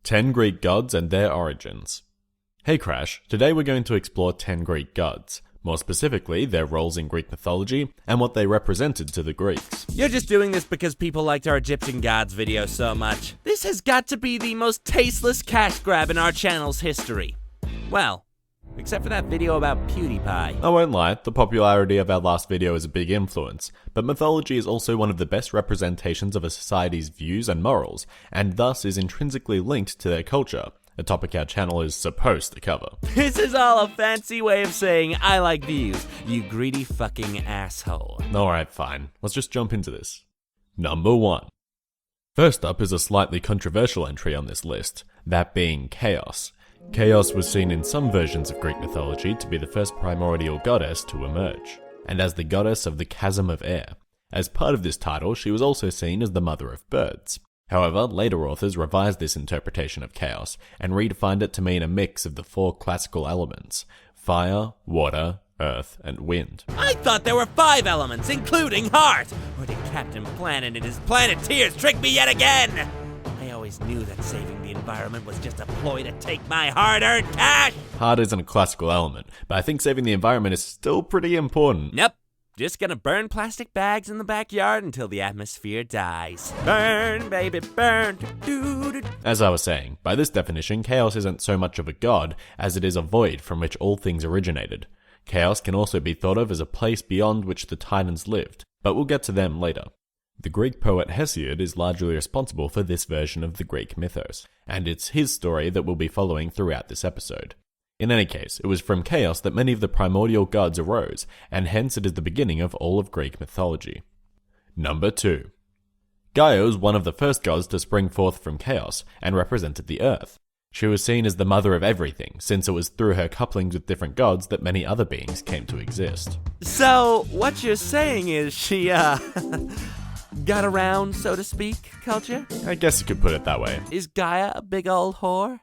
10 Greek gods and their origins. Hey Crash, today we're going to explore 10 Greek gods, more specifically their roles in Greek mythology and what they represented to the Greeks. You're just doing this because people liked our Egyptian gods video so much. This has got to be the most tasteless cash grab in our channel's history. Well, except for that video about PewDiePie. I won't lie, the popularity of our last video is a big influence, but mythology is also one of the best representations of a society's views and morals, and thus is intrinsically linked to their culture, a topic our channel is supposed to cover. This is all a fancy way of saying I like views, you greedy fucking asshole. Alright, fine. Let's just jump into this. Number 1. First up is a slightly controversial entry on this list, that being Chaos. Chaos was seen in some versions of Greek mythology to be the first primordial goddess to emerge, and as the goddess of the chasm of air. As part of this title, she was also seen as the mother of birds. However, later authors revised this interpretation of chaos and redefined it to mean a mix of the 4 classical elements: fire, water, earth, and wind. I thought there were 5 elements, including heart! Or did Captain Planet and his Planeteers trick me yet again? I always knew that saving the environment was just a ploy to take my hard-earned cash! Heart isn't a classical element, but I think saving the environment is still pretty important. Nope. Just gonna burn plastic bags in the backyard until the atmosphere dies. Burn, baby, burn. As I was saying, by this definition, chaos isn't so much of a god as it is a void from which all things originated. Chaos can also be thought of as a place beyond which the Titans lived, but we'll get to them later. The Greek poet Hesiod is largely responsible for this version of the Greek mythos, and it's his story that we'll be following throughout this episode. In any case, it was from chaos that many of the primordial gods arose, and hence it is the beginning of all of Greek mythology. Number 2. Gaea was one of the first gods to spring forth from chaos, and represented the earth. She was seen as the mother of everything, since it was through her couplings with different gods that many other beings came to exist. So, what you're saying is she, got around, so to speak, Culture? I guess you could put it that way. Is Gaea a big old whore?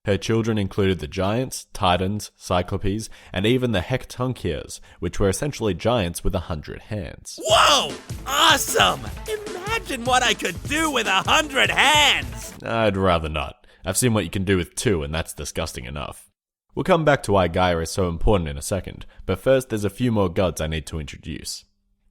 Her children included the giants, titans, cyclopes, and even the hectonchias, which were essentially giants with 100 hands. Whoa! Awesome! Imagine what I could do with 100 hands! I'd rather not. I've seen what you can do with 2, and that's disgusting enough. We'll come back to why Gaea is so important in a second, but first there's a few more gods I need to introduce.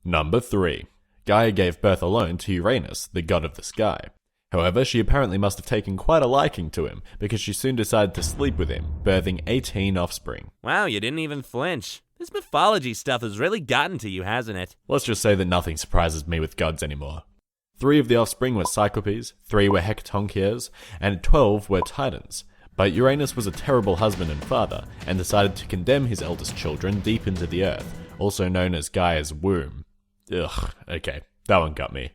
Number 3. Gaea gave birth alone to Uranus, the god of the sky. However, she apparently must have taken quite a liking to him, because she soon decided to sleep with him, birthing 18 offspring. Wow, you didn't even flinch. This mythology stuff has really gotten to you, hasn't it? Let's just say that nothing surprises me with gods anymore. 3 of the offspring were cyclopes, 3 were hectonchias, and 12 were titans. But Uranus was a terrible husband and father, and decided to condemn his eldest children deep into the earth, also known as Gaea's womb. Ugh, okay, that one got me.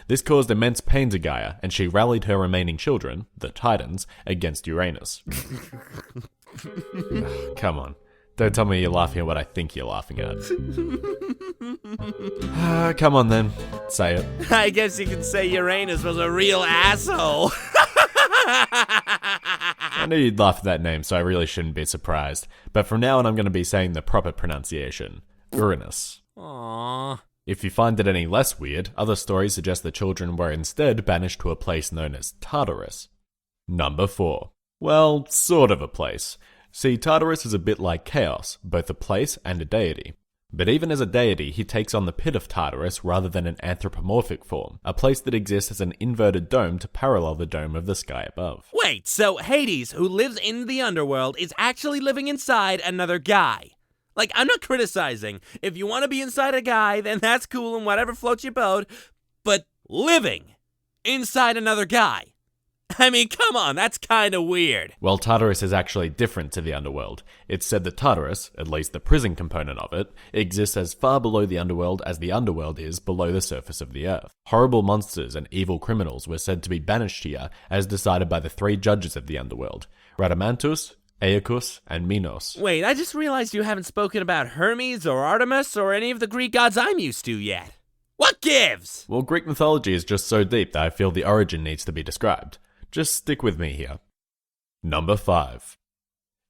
This caused immense pain to Gaea, and she rallied her remaining children, the Titans, against Uranus. Come on. Don't tell me you're laughing at what I think you're laughing at. Come on then. Say it. I guess you could say Uranus was a real asshole. I knew you'd laugh at that name, so I really shouldn't be surprised. But from now on I'm going to be saying the proper pronunciation. Uranus. Aww. If you find it any less weird, other stories suggest the children were instead banished to a place known as Tartarus. Number 4. Well, sort of a place. See, Tartarus is a bit like Chaos, both a place and a deity. But even as a deity, he takes on the pit of Tartarus rather than an anthropomorphic form, a place that exists as an inverted dome to parallel the dome of the sky above. Wait, so Hades, who lives in the underworld, is actually living inside another guy? Like, I'm not criticizing. If you want to be inside a guy, then that's cool and whatever floats your boat. But living inside another guy? I mean, come on, that's kind of weird. Well, Tartarus is actually different to the underworld. It's said that Tartarus, at least the prison component of it, exists as far below the underworld as the underworld is below the surface of the earth. Horrible monsters and evil criminals were said to be banished here, as decided by the 3 judges of the underworld, Rhadamanthus, Aeacus, and Minos. Wait, I just realized you haven't spoken about Hermes or Artemis or any of the Greek gods I'm used to yet. What gives? Well, Greek mythology is just so deep that I feel the origin needs to be described. Just stick with me here. Number 5.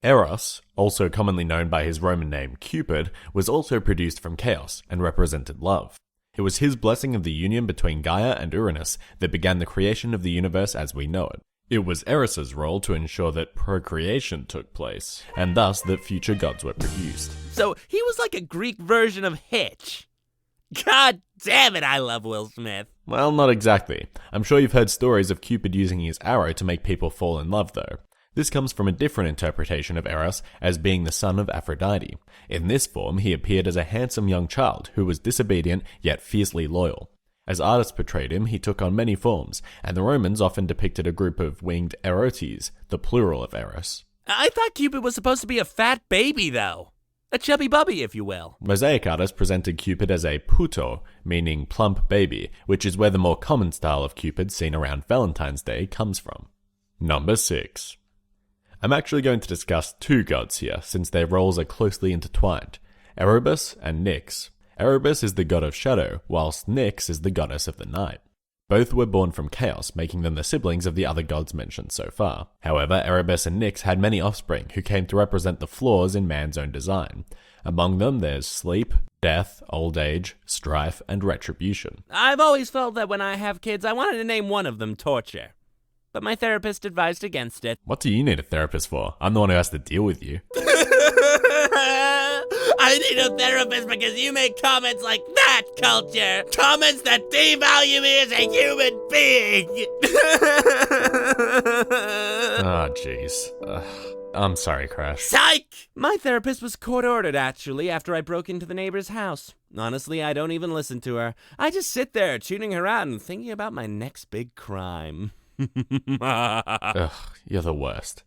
Eros, also commonly known by his Roman name Cupid, was also produced from chaos and represented love. It was his blessing of the union between Gaea and Uranus that began the creation of the universe as we know it. It was Eros' role to ensure that procreation took place, and thus that future gods were produced. So he was like a Greek version of Hitch. God damn it, I love Will Smith. Well, not exactly. I'm sure you've heard stories of Cupid using his arrow to make people fall in love, though. This comes from a different interpretation of Eros as being the son of Aphrodite. In this form, he appeared as a handsome young child who was disobedient yet fiercely loyal. As artists portrayed him, he took on many forms, and the Romans often depicted a group of winged erotes, the plural of Eros. I thought Cupid was supposed to be a fat baby, though. A chubby bubby, if you will. Mosaic artists presented Cupid as a puto, meaning plump baby, which is where the more common style of Cupid seen around Valentine's Day comes from. Number 6. I'm actually going to discuss two gods here, since their roles are closely intertwined. Erebus and Nyx. Erebus is the god of shadow, whilst Nyx is the goddess of the night. Both were born from chaos, making them the siblings of the other gods mentioned so far. However, Erebus and Nyx had many offspring who came to represent the flaws in man's own design. Among them, there's sleep, death, old age, strife, and retribution. I've always felt that when I have kids, I wanted to name one of them Torture. But my therapist advised against it. What do you need a therapist for? I'm the one who has to deal with you. I need a therapist because you make comments like that, Culture. Comments that devalue me as a human being. Oh, jeez. I'm sorry, Crash. Psych! My therapist was court-ordered, actually, after I broke into the neighbor's house. Honestly, I don't even listen to her. I just sit there, tuning her out and thinking about my next big crime. Ugh, you're the worst.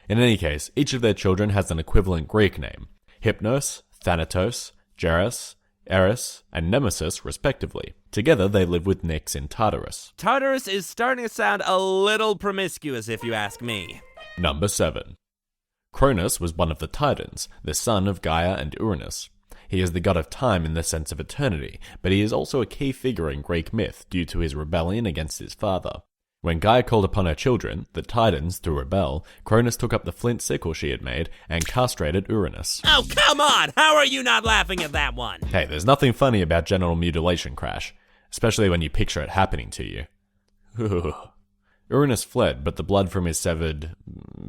In any case, each of their children has an equivalent Greek name. Hypnos, Thanatos, Geras, Eros, and Nemesis, respectively. Together, they live with Nyx in Tartarus. Tartarus is starting to sound a little promiscuous, if you ask me. Number 7. Cronus was one of the Titans, the son of Gaea and Uranus. He is the god of time in the sense of eternity, but he is also a key figure in Greek myth due to his rebellion against his father. When Gaea called upon her children, the Titans, to rebel, Cronus took up the flint sickle she had made and castrated Uranus. Oh, come on! How are you not laughing at that one? Hey, there's nothing funny about genital mutilation, Crash. Especially when you picture it happening to you. Uranus fled, but the blood from his severed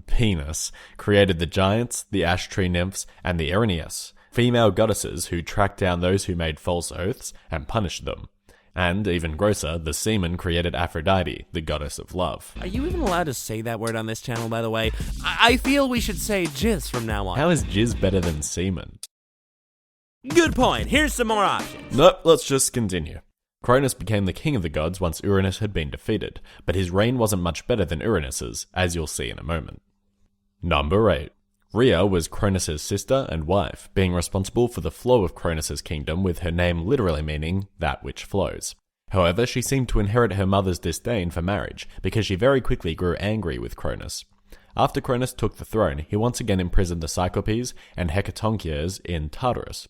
penis created the giants, the ash tree nymphs, and the Erinyes, female goddesses who tracked down those who made false oaths and punished them. And, even grosser, the semen created Aphrodite, the goddess of love. Are you even allowed to say that word on this channel, by the way? I feel we should say jizz from now on. How is jizz better than semen? Good point. Here's some more options. Nope, let's just continue. Cronus became the king of the gods once Uranus had been defeated, but his reign wasn't much better than Uranus's, as you'll see in a moment. Number 8. Rhea was Cronus' sister and wife, being responsible for the flow of Cronus' kingdom, with her name literally meaning that which flows. However, she seemed to inherit her mother's disdain for marriage, because she very quickly grew angry with Cronus. After Cronus took the throne, he once again imprisoned the Cyclopes and Hecatoncheires in Tartarus.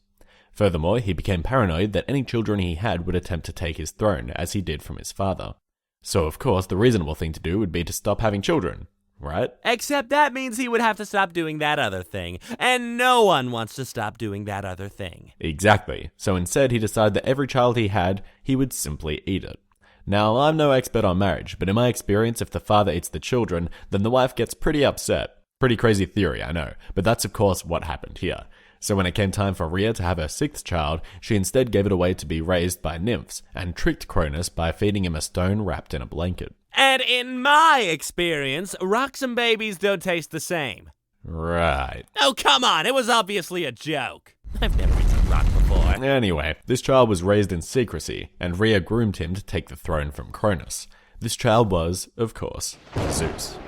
Furthermore, he became paranoid that any children he had would attempt to take his throne, as he did from his father. So of course, the reasonable thing to do would be to stop having children. Right? Except that means he would have to stop doing that other thing. And no one wants to stop doing that other thing. Exactly. So instead, he decided that every child he had, he would simply eat it. Now, I'm no expert on marriage, but in my experience, if the father eats the children, then the wife gets pretty upset. Pretty crazy theory, I know. But that's of course what happened here. So when it came time for Rhea to have her 6th child, she instead gave it away to be raised by nymphs, and tricked Cronus by feeding him a stone wrapped in a blanket. And in my experience, rocks and babies don't taste the same. Right. Oh, come on, it was obviously a joke. I've never eaten a rock before. Anyway, this child was raised in secrecy, and Rhea groomed him to take the throne from Cronus. This child was, of course, Zeus.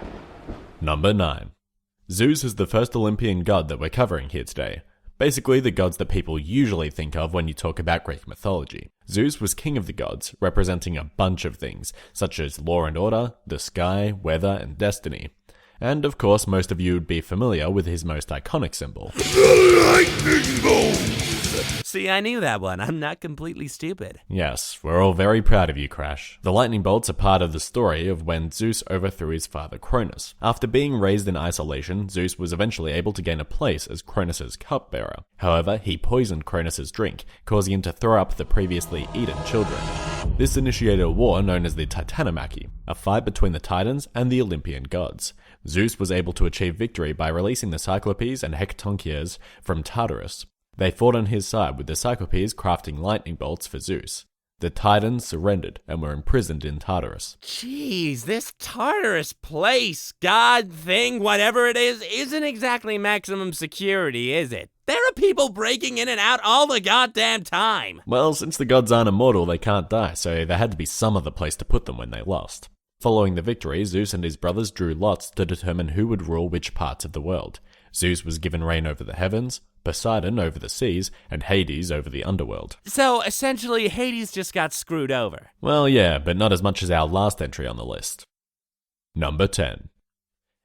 Number 9. Zeus is the first Olympian god that we're covering here today. Basically, the gods that people usually think of when you talk about Greek mythology. Zeus was king of the gods, representing a bunch of things, such as law and order, the sky, weather, and destiny. And of course, most of you would be familiar with his most iconic symbol. The lightning bolt! opposite. See, I knew that one. I'm not completely stupid. Yes, we're all very proud of you, Crash. The lightning bolts are part of the story of when Zeus overthrew his father Cronus. After being raised in isolation, Zeus was eventually able to gain a place as Cronus's cupbearer. However, he poisoned Cronus's drink, causing him to throw up the previously eaten children. This initiated a war known as the Titanomachy, a fight between the Titans and the Olympian gods. Zeus was able to achieve victory by releasing the Cyclopes and Hecatoncheires from Tartarus. They fought on his side, with the Cyclopes crafting lightning bolts for Zeus. The Titans surrendered and were imprisoned in Tartarus. Jeez, this Tartarus place, god thing, whatever it is, isn't exactly maximum security, is it? There are people breaking in and out all the goddamn time. Well, since the gods aren't immortal, they can't die, so there had to be some other place to put them when they lost. Following the victory, Zeus and his brothers drew lots to determine who would rule which parts of the world. Zeus was given reign over the heavens, Poseidon over the seas, and Hades over the underworld. So, essentially, Hades just got screwed over. Well, yeah, but not as much as our last entry on the list. Number 10.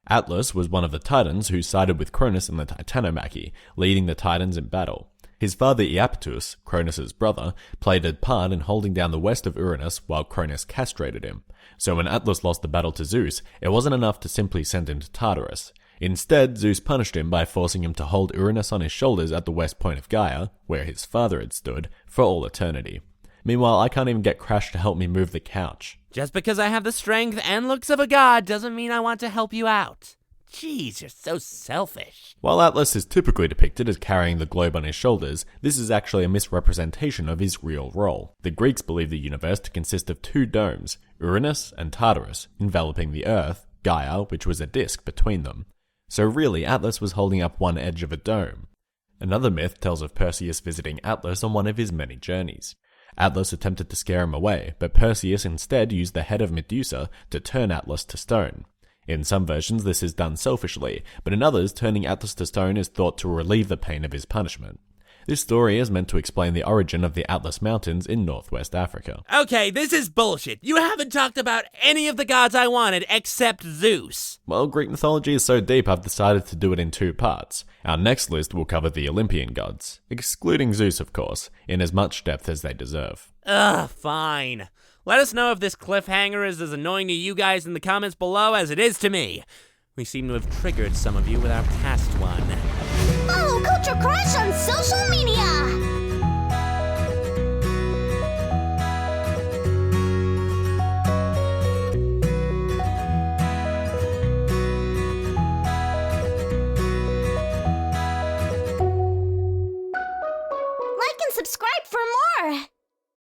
Atlas was one of the Titans who sided with Cronus in the Titanomachy, leading the Titans in battle. His father Iapetus, Cronus' brother, played a part in holding down the west of Uranus while Cronus castrated him. So when Atlas lost the battle to Zeus, it wasn't enough to simply send him to Tartarus. Instead, Zeus punished him by forcing him to hold Uranus on his shoulders at the west point of Gaea, where his father had stood, for all eternity. Meanwhile, I can't even get Crash to help me move the couch. Just because I have the strength and looks of a god doesn't mean I want to help you out. Jeez, you're so selfish. While Atlas is typically depicted as carrying the globe on his shoulders, this is actually a misrepresentation of his real role. The Greeks believed the universe to consist of two domes, Uranus and Tartarus, enveloping the Earth, Gaea, which was a disk between them. So really, Atlas was holding up one edge of a dome. Another myth tells of Perseus visiting Atlas on one of his many journeys. Atlas attempted to scare him away, but Perseus instead used the head of Medusa to turn Atlas to stone. In some versions, this is done selfishly, but in others, turning Atlas to stone is thought to relieve the pain of his punishment. This story is meant to explain the origin of the Atlas Mountains in northwest Africa. Okay, this is bullshit. You haven't talked about any of the gods I wanted except Zeus. Well, Greek mythology is so deep I've decided to do it in two parts. Our next list will cover the Olympian gods, excluding Zeus of course, in as much depth as they deserve. Ugh, fine. Let us know if this cliffhanger is as annoying to you guys in the comments below as it is to me. We seem to have triggered some of you with our past one. Follow CultureCrash on social media!